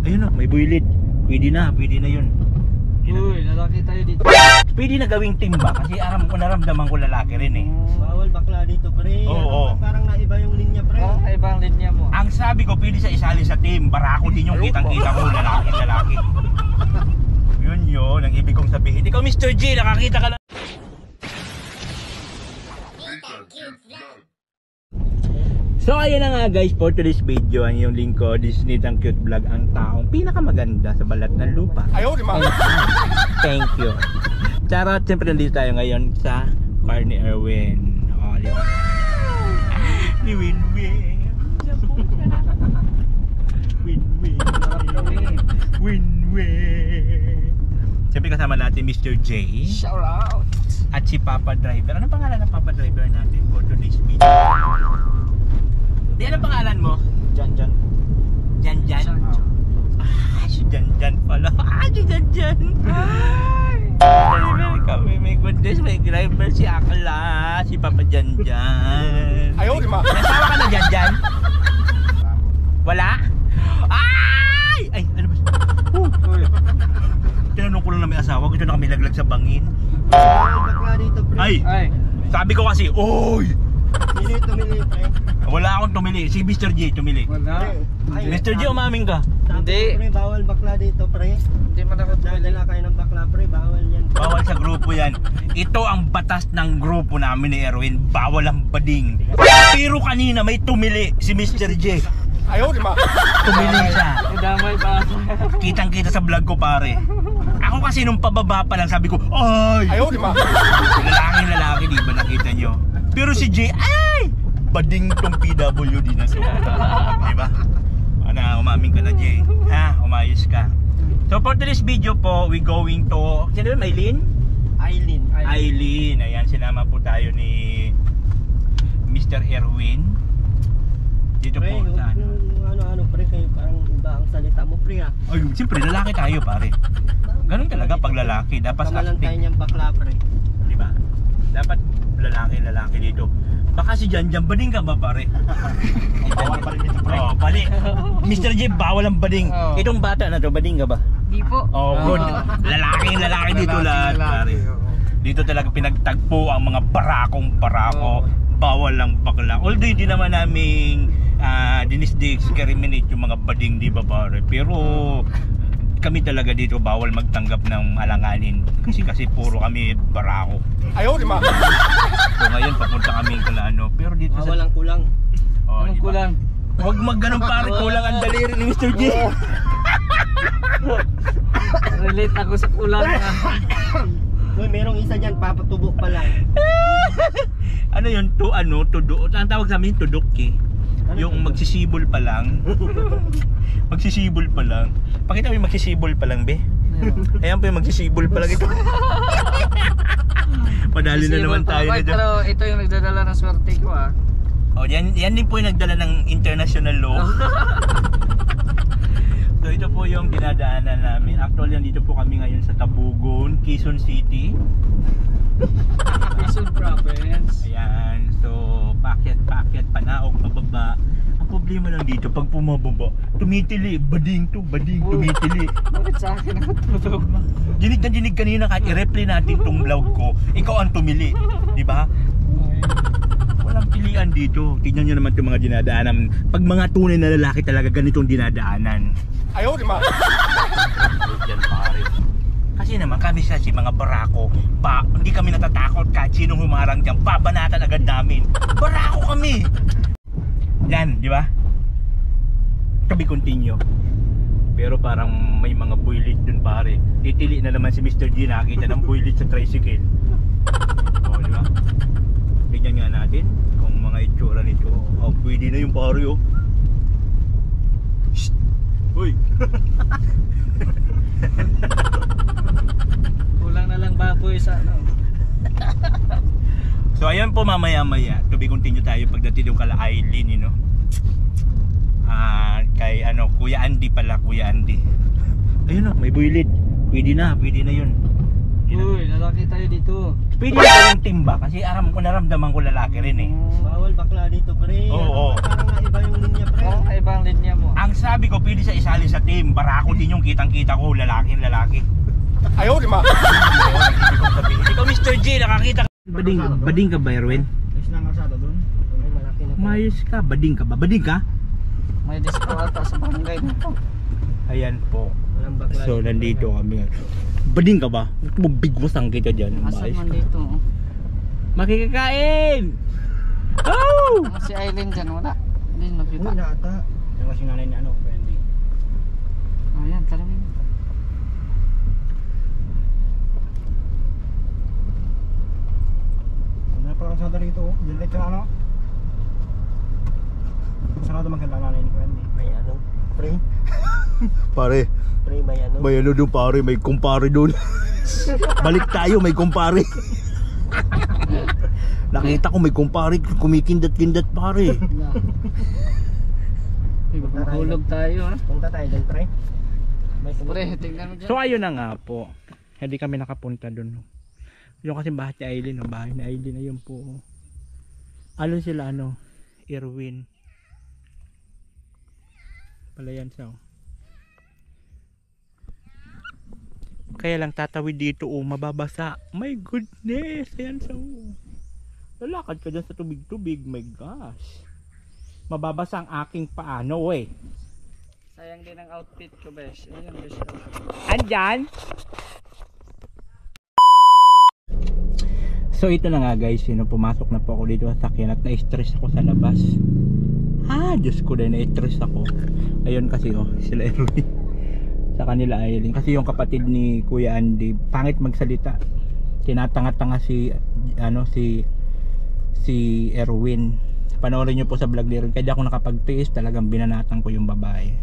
Ayun o, may buwilit. Pwede na yun. Uy, lalaki tayo dito. Pwede na gawing team ba? Kasi naramdaman ko lalaki rin eh. Bawal bakla dito, pre. Oo. Parang naiba yung linya, pre. Oo, ibang linya mo. Ang sabi ko, pwede sa isali sa team. Barako din yung kitang-kita ko, lalaki. Yun, ang ibig kong sabihin. Ikaw, Mr. J, nakakita ka lang. So ayan na nga guys, for today's video, ang iyong lingkod, Disneytang Cute Vlog, ang taong pinakamaganda sa balat ng lupa. Ayaw, di ba? Thank you. Charot, siyempre nandito tayo ngayon sa car ni Erwin. O, di ba? Ni Winwin. Winwin. Siyempre kasama natin Mr. J. Shout out. At si Papa Driver. Anong pangalan ng Papa Driver natin for today's video? Di, anong pangalan mo? Jan. Jan. Si Jan pala. Si Jan. Kami, may goodness, may driver si Akla, si Papa Jan. Ayaw, di ba? Nasawa ka na Jan? Wala? Ay, ano ba? Tinanong ko lang na may asawa, gusto na kami laglag sa bangin. Bakla dito, pre. Ay, sabi ko kasi, oy! Tumili, pre. Wala akong tumili, si Mr. J tumili. Wala. Mr. J, umaming ka. Hindi. Pre, bawal bakla dito, pre. Hindi man ako Dala kayo ng bakla, pre. Bawal yan. Bawal sa grupo yan. Ito ang batas ng grupo namin ni Erwin. Bawal ang bading. Pero kanina may tumili si Mr. J. Ayaw, di ba? Tumili siya. Damay pa. Kitang kita sa vlog ko, pare. Ako kasi nung pababa pa lang sabi ko, ay! Ayaw, di ba? Lalaki, di ba nakita nyo? Pero si J, ay! Bading tong PWD na to. Di ba? Ano, umaming ka na, J. Ha? Umayos ka. So for today's video po, we going to, sino yun? Aileen. Ayan, sinama po tayo ni Mr. Erwin. Dito Pre, po sa ano, pre, kayo parang iba ang salita mo, pre, ha? ay, siyempre, lalaki tayo, pare. Ganun talaga pag lalaki. Dapat Kamalan tayo niyang bakla, pre. di ba? Dapat lalaki dito. Baka si Jan, bading ka ba, pare? Bawal pa rin dito, pre. Oh, bali. Mr. J, bawal ang bading. Oh. Itong bata na to, bading ka ba? Di po. Oh, good. Lalaki dito lahat, pare. Dito talaga pinagtagpo ang mga barako. Bawal lang bakla. Although hindi naman naming dinis-discriminate yung mga bading, di ba, pare? Pero kami talaga dito bawal magtanggap ng alanganin kasi puro kami barako. Ayaw, di ba? So ngayon papunta kami kala ano, pero dito sa Walang kulang. oh, Anong diba? kulang? Huwag magganong pare, kulang ang daliri ni Mr. J. Relate ako sa kulang. Uy, merong isa dyan, papatubo pa lang. Ano yun? Tudok. Ang tawag sa amin, tudok eh. Yung magsisibol pa lang. Magsisibol pa lang. Pakita mo yung magsisibol pa lang, be. Ayan po yung magsisibol pa lang ito. Madali na naman tayo na dyan. Pero ito yung nagdadala ng swerte ko, ah. Oh, yan din po yung nagdala ng international law. So ito po yung dinadaanan namin. Actually, nandito po kami ngayon sa Tabugon, Quezon City. Quezon Province. Ayan, so packet, panaog, pababa. Ang problema lang dito, pag pumababa, tumitili, bading, tumitili. Bakit sa akin ako tutulog mo? Dinig na dinig kanina kahit i-replay natin tong vlog ko, ikaw ang tumili, di ba? Walang pilian dito. Tingnan nyo naman itong mga dinadaanan. Pag mga tunay na lalaki talaga, ganitong dinadaanan. Ayaw, di ba? Diyan, pare. Kasi naman kami sa mga barako, hindi kami natatakot kahit sinong humarang dyan, babanatan agad namin. Barako kami! Yan, di ba? Kami continue. Pero parang may mga builit dun, pare. Titili na naman si Mr. G, nakita ng builit sa tricycle. O, di ba? Tignan nga natin kung mga itsura nito. Oh, pwede na yung pare, oh. Shhh! Uy! Kulang na lang baboy sa ano. So ayan po, mamaya-maya to be continue tayo pagdating yung kala Aileen, you know. Kay Kuya Andy pala, Kuya Andy. Ayun, oh, may builit. Pwede na yun. Uy, lalaki tayo dito. Pwede na tayong timba kasi aram ko naramdaman ko lalaki rin eh. Bawal bakla dito, pre. Oo. Parang naiba yung linya, pre. Parang kaibang linya mo. Ang sabi ko, pwede siya isali sa team. Barako din yung kitang-kita ko, lalaki. Ayaw, di ba? Ikaw, Mr. J, nakakita ka. Bading ka ba, Erwin? Ayos na ang kalsada doon. May malaki na. Mayos ka, bading ka ba? Bading ka? May disco ata sa barangay nito. Ayan po. Walang bakla. So, nandito kami. Bading ka ba? Bigwasan kita dyan. Asan Mayos man ka. dito? Makikikain! Oh! Si Aileen dyan, wala. Hindi nakita. Uy, nata. Yung kasi nanay ni ano, friendly. Ayan, talamin. Ano pala kalsada rito, oh. Diretso na ano. Sarado maganda nanay ni friendly. May ano, pre. Pare, Pre, may ano. may ano doon pare, may kumpare doon. Balik tayo, may kumpare. Nakita ko may kumpare, kumikindat-kindat pare. Hulog tayo ha. Punta tayo dyan, pre. May Pre, tingnan mo dyan. So ayun na nga po. Hindi kami nakapunta doon. Yung kasi bahay ni Aileen, bahay ni Aileen ayun po. Alon sila ano, Erwin. Palayan sa. Kaya lang tatawid dito mababasa. My goodness, ayan sa. Lalakad ka dyan sa tubig-tubig, my gosh. Mababasa ang aking paano eh. Sayang din ang outfit ko, besh. Ayan, besh. Andyan. So ito na nga guys, pumasok na po ako dito sa sakyan at na-stress ako sa labas. Diyos ko dahil na-stress ako. Ayun kasi sila Erwin sa kanila Aileen. Kasi yung kapatid ni Kuya Andy, pangit magsalita. Tinatanga-tanga si Erwin. Panoorin nyo po sa vlog ni Erwin. Kaya di ako nakapagtiis, talagang binanatan ko yung babae.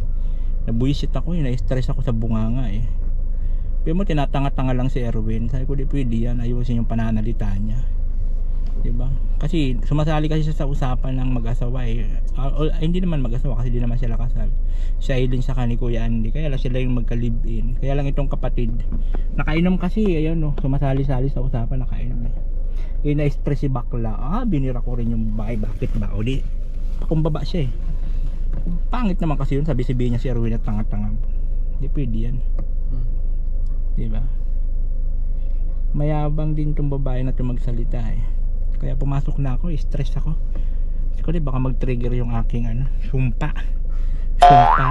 Nabuisit ako na-stress ako sa bunganga eh. Pero mo tinatanga-tanga lang si Erwin. Sabi ko di pwede yan, ayusin yung pananalita niya. Diba? Kasi sumasali kasi siya sa usapan ng mag-asawa eh. Hindi naman mag-asawa kasi di naman sila kasal. Si Aileen sa ni Kuya Andy. Kaya lang sila yung magka-live-in. Kaya lang itong kapatid nakainom kasi, ayun sumasali-sali sa usapan, nakainom eh. Na-stress si bakla. Binira ko rin yung babae. Bakit ba? O di pakumbaba siya eh. Pangit naman kasi yun. Sabi-sabihin niya si Erwin at tanga-tanga. Di pwede yan. Diba? Mayabang din tong babae na itong magsalita eh. Kaya pumasok na ako, stress ako. Kasi baka mag-trigger yung aking sumpa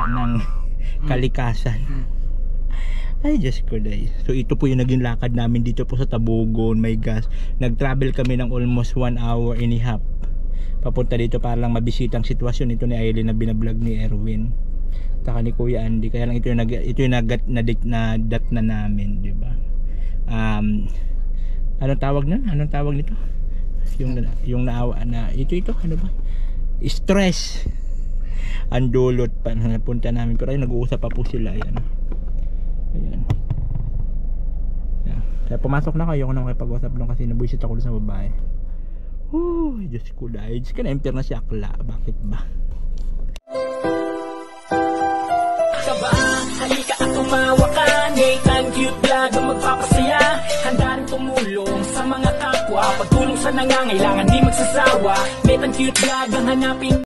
ng kalikasan. Ay, Diyos ko dahil. So ito po yung naging lakad namin dito po sa Tabugon, my gosh. Nag-travel kami ng almost 1 hour and a half papunta dito para lang mabisita ang sitwasyon ito ni Aileen na binablog ni Erwin saka ni Kuya Andy. Kaya lang ito yung nadat na namin, di ba? Anong tawag na? Anong tawag nito? Yung naawa na ito ano ba? Stress. Ang dulot pa na napunta namin. Pero nag-uusap pa po sila. Ayan. Ayan. Kaya pumasok na kayo. Ayoko na makipag-usap lang kasi nabuisit ako sa babae. Diyos ko dahil. Diyos ka na imper na si Akla. Bakit ba? Kaba, halika at tumawa ka. Nathan Cute Vlog ang magpapasaya. Handa rin tumulong sa mga kapwa. Pagtulong sa nangangailangan di magsasawa. Nathan Cute Vlog ang hanapin.